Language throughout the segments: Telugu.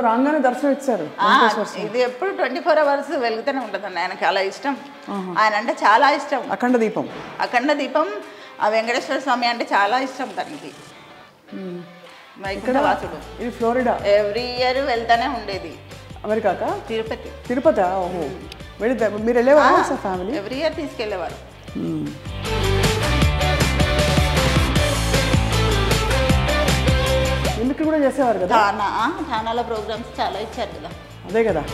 రాగానే దర్శనం ఇచ్చారు. ఇది ఎప్పుడు 24 hours వెలుగుతూనే ఉంటుందండి. ఆయనకి అలా ఇష్టం. ఆయన అంటే చాలా ఇష్టం. అఖండ దీపం ఆ వెంకటేశ్వర స్వామి అంటే చాలా ఇష్టం తనకి. వైకుంఠవాసుడు. ఇది ఫ్లోరిడా. ఎవ్రీ ఇయర్ వెళ్తానే ఉండేది. అమెరికాకా? తిరుపతి. ఓహో, మీరు వెళ్ళేవారు ఫ్యామిలీ? ఎవ్రీ ఇయర్ తీసుకెళ్లేవారు. మిమిక్రీ కూడా చేసేవారు కదా? థానాలో ప్రోగ్రామ్స్ చాలా ఇచ్చారు కదా. అదే కదా.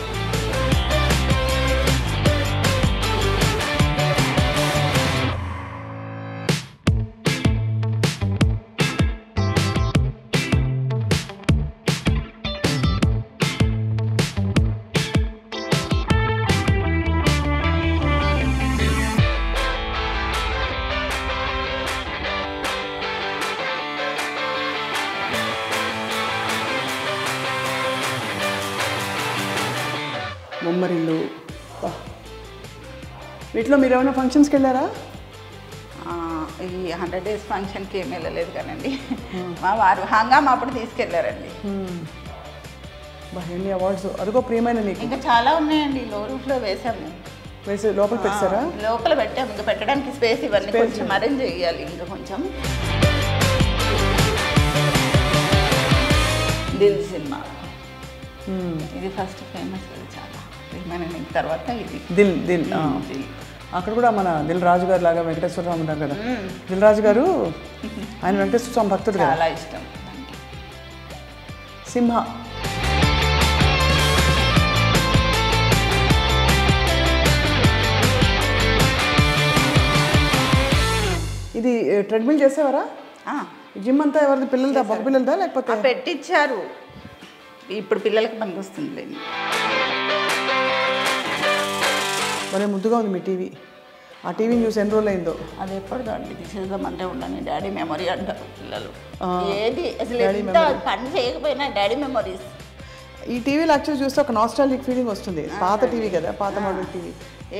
బొమ్మరిల్లు. వీటిలో మీరు ఏమైనా ఫంక్షన్స్కి వెళ్ళారా? ఈ 100 days ఫంక్షన్కి ఏమి వెళ్ళలేదు కానండి. మా వారు హంగామా అప్పుడు తీసుకెళ్లారండి. ఎన్ని అవార్డ్స్! అదిగో ప్రియమైన నీకు. ఇంకా చాలా ఉన్నాయండి. లో రూఫ్లో వేసాము. లోపల పెట్టారా? లోపల పెట్టాము. ఇంకా పెట్టడానికి స్పేస్ ఇవన్నీ కొంచెం అరేంజ్ చేయాలి. ఇంకా కొంచెం. దిల్ సినిమా ఇది ఫస్ట్ ఫేమస్. చాలా ప్రియమైన నీకు తర్వాత ఇది దిల్. అక్కడ కూడా మన దిల్ రాజు గారు లాగా వెంకటేశ్వర స్వామి ఉన్నారు కదా. దిల్ రాజు గారు ఆయన వెంకటేశ్వర స్వామి భక్తుడు. చాలా ఇష్టం. సింహ. ఇది ట్రెడ్మిల్ చేసేవారా? జిమ్ అంతా ఎవరిది? పిల్లలదా? పక్క పిల్లలదా లేకపోతే? పెట్టించారు. ఇప్పుడు పిల్లలకి పనికి వస్తుంది. మరే ముద్దుగా ఉంది మీ టీవీ. ఆ టీవీని చూసి ఎన్ని రోజులు అయిందో. అది ఎప్పటిదో అండి. తీసేద్దామంటే ఉండని డాడీ మెమొరీ అంటారు పిల్లలు. ఏది అసలు ఎంత పని చేయకపోయినా డాడీ మెమొరీస్. ఈ టీవీలో యాక్చువల్లీ చూస్తే ఒక నాస్టాల్జిక్ ఫీలింగ్ వస్తుంది. పాత టీవీ కదా, పాత మోడల్ టీవీ.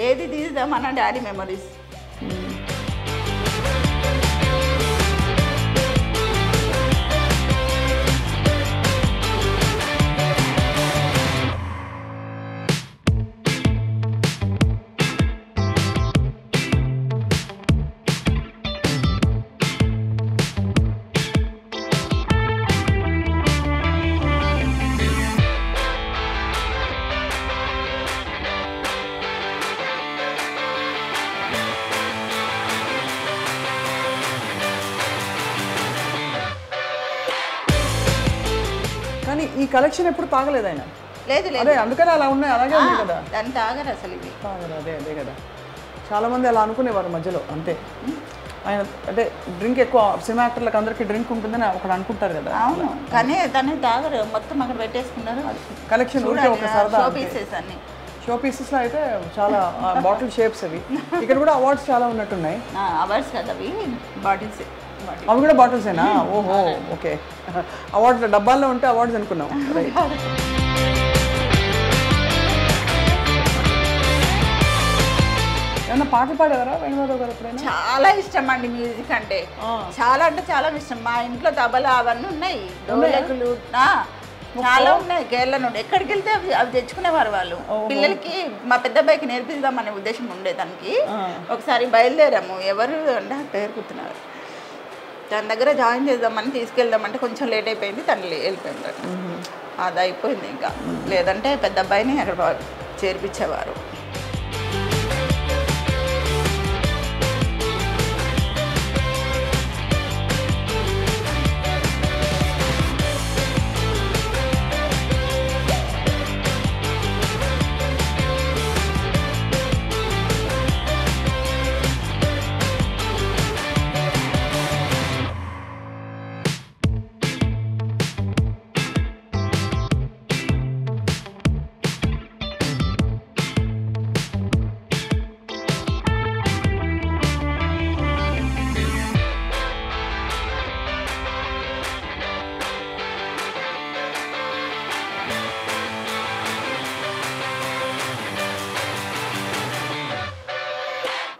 ఏది తీద్దామన్నా డాడీ మెమొరీస్. కానీ ఈ కలెక్షన్ ఎప్పుడు తాగలేదు ఆయన. లేదు అదే అందుకని అలా ఉన్నాయి. అలాగే ఉంది కదా. దాన్ని తాగరు అసలు. ఇవి తాగరు. అదే కదా. చాలామంది అలా అనుకునేవారు మధ్యలో. అంతే. ఆయన అంటే డ్రింక్ ఎక్కువ. సినిమా యాక్టర్లకు అందరికీ డ్రింక్ ఉంటుందని ఒకడు అనుకుంటారు కదా. అవును, కానీ దాన్ని తాగరు. మొత్తం అక్కడ పెట్టేసుకున్నారు. కలెక్షన్ ఊరికే ఒక సరదా. షో పీసెస్ అన్ని. షో పీసెస్లో అయితే చాలా బాటిల్ షేప్స్ అవి. ఇక్కడ కూడా అవార్డ్స్ చాలా ఉన్నట్టున్నాయి. అవార్డ్స్ కదా అవి. బాటిల్స్. అవి కూడా బాటిల్సేనా? ఓహో, ఓకే. అవార్డ్స్ డబ్బాల్లో ఉంటే అవార్డ్స్ అనుకున్నాం. ఏమన్నా పాటలు పాడేవారా వేణుమాధవ్ గారు ఎప్పుడైనా? చాలా ఇష్టం అండి మ్యూజిక్ అంటే. చాలా అంటే చాలా ఇష్టం. మా ఇంట్లో తబలా అవన్నీ ఉన్నాయి. డోలకులు చాలా ఉన్నాయి. కేరళ నుండి ఎక్కడికి వెళ్తే అవి తెచ్చుకునేవారు వాళ్ళు. పిల్లలకి మా పెద్ద అబ్బాయికి నేర్పిద్దామనే ఉద్దేశం ఉండే దానికి. ఒకసారి బయలుదేరాము. ఎవరు అంటే పేరు గుర్తున్నారు. తన దగ్గర జాయిన్ చేద్దామని తీసుకెళ్దామంటే కొంచెం లేట్ అయిపోయింది. తను వెళ్ళిపోయింది. అది అయిపోయింది. ఇంకా లేదంటే పెద్ద అబ్బాయిని అక్కడ చేర్పించేవారు.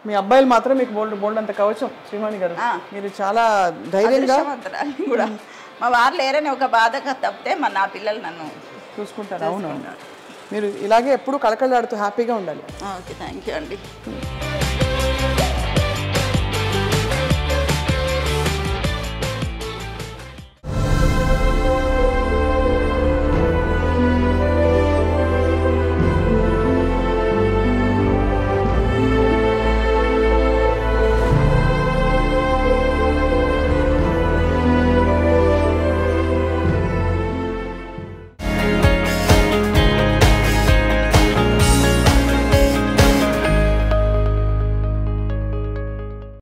మీ అబ్బాయిలు మాత్రం మీకు బోల్డ్ అంత కవచం శ్రీవాణి గారు. మీరు చాలా ధైర్యంగా కూడా. మా వారు లేరని ఒక బాధ తప్పితే నా పిల్లలు నన్ను చూసుకుంటారు. అవునవును. మీరు ఇలాగే ఎప్పుడు కళకళలాడుతూ హ్యాపీగా ఉండాలి. ఓకే, థ్యాంక్ యూ అండి.